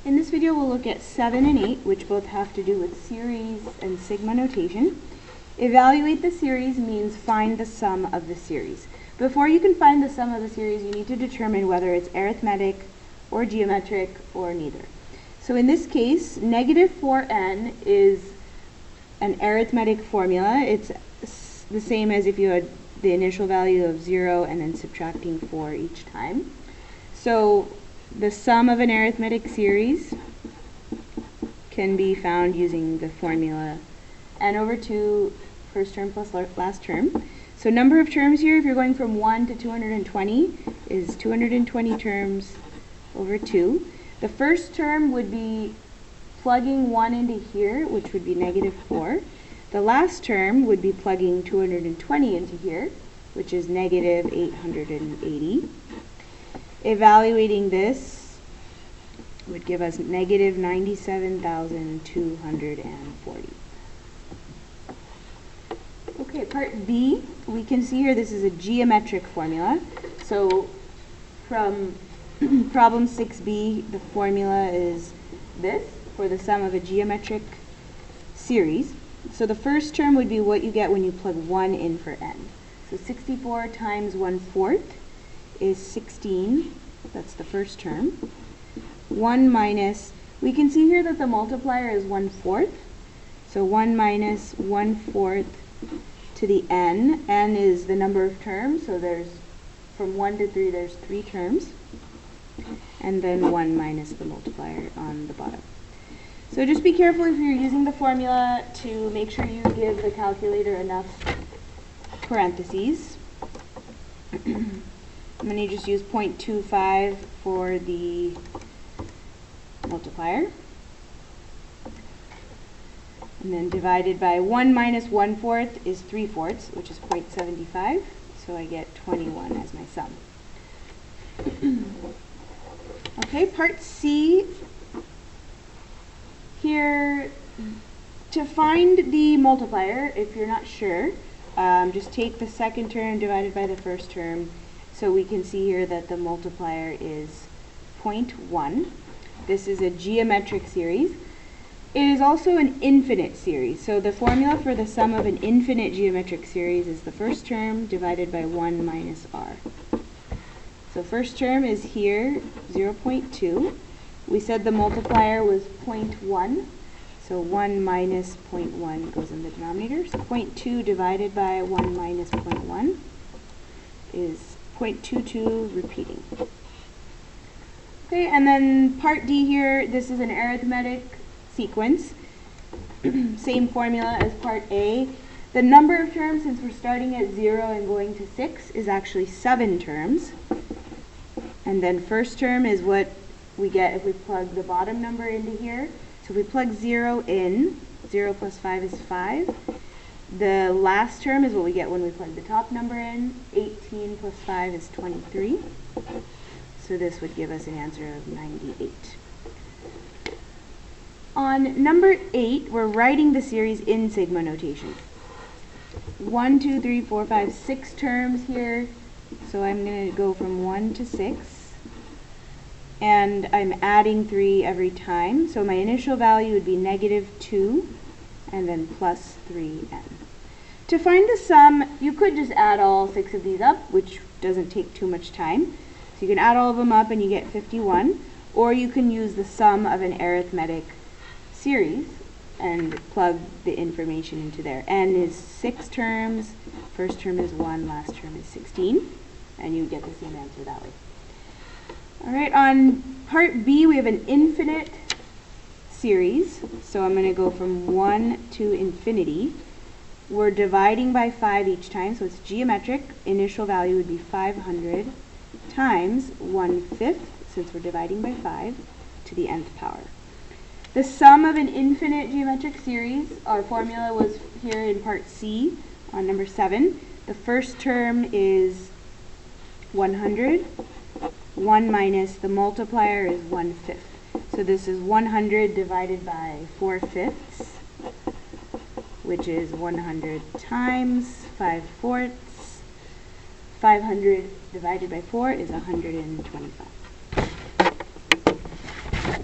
In this video we'll look at 7 and 8, which both have to do with series and sigma notation. Evaluate the series means find the sum of the series. Before you can find the sum of the series, you need to determine whether it's arithmetic or geometric or neither. So in this case, negative 4n is an arithmetic formula. It's the same as if you had the initial value of 0 and then subtracting 4 each time. So the sum of an arithmetic series can be found using the formula n over 2 first term plus last term. So number of terms here, if you're going from 1 to 220, is 220 terms over 2. The first term would be plugging 1 into here, which would be negative 4. The last term would be plugging 220 into here, which is negative 880. Evaluating this would give us negative 97,240. Okay, part B, we can see here this is a geometric formula. So from problem 6b, the formula is this for the sum of a geometric series. So the first term would be what you get when you plug 1 in for n. So 64 times 1/4 is 16. That's the first term. 1 minus, we can see here that the multiplier is 1/4. So 1 minus 1/4 to the n. N is the number of terms, so there's from 1 to 3 there's 3 terms. And then 1 minus the multiplier on the bottom. So just be careful if you're using the formula to make sure you give the calculator enough parentheses. And then you just use 0.25 for the multiplier. And then divided by 1 minus 1/4 is 3/4, which is 0.75. So I get 21 as my sum. Okay, part C. Here, to find the multiplier, if you're not sure, just take the second term divided by the first term. So we can see here that the multiplier is 0.1. This is a geometric series. It is also an infinite series. So the formula for the sum of an infinite geometric series is the first term divided by 1 minus r. So first term is here, 0.2. We said the multiplier was 0.1. So 1 minus 0.1 goes in the denominator. So 0.2 divided by 1 minus 0.1 is 0.22 repeating. Okay, and then part D here, this is an arithmetic sequence. Same formula as part A. The number of terms, since we're starting at 0 and going to 6, is actually 7 terms. And then first term is what we get if we plug the bottom number into here. So if we plug 0 in, 0 plus 5 is 5. The last term is what we get when we plug the top number in. 18 plus 5 is 23. So this would give us an answer of 98. On number 8, we're writing the series in sigma notation. 1, 2, 3, 4, 5, 6 terms here. So I'm going to go from 1 to 6. And I'm adding 3 every time. So my initial value would be negative 2 and then plus 3n. To find the sum, you could just add all 6 of these up, which doesn't take too much time. So you can add all of them up and you get 51. Or you can use the sum of an arithmetic series and plug the information into there. N is 6 terms, first term is 1, last term is 16. And you get the same answer that way. Alright, on part B we have an infinite series. So I'm going to go from 1 to infinity. We're dividing by 5 each time, so it's geometric. Initial value would be 500 times 1/5, since we're dividing by 5, to the nth power. The sum of an infinite geometric series, our formula was here in part C on number 7. The first term is 100. 1 minus the multiplier is 1/5. So this is 100 divided by 4/5, which is 100 times 5/4. 500 divided by 4 is 125.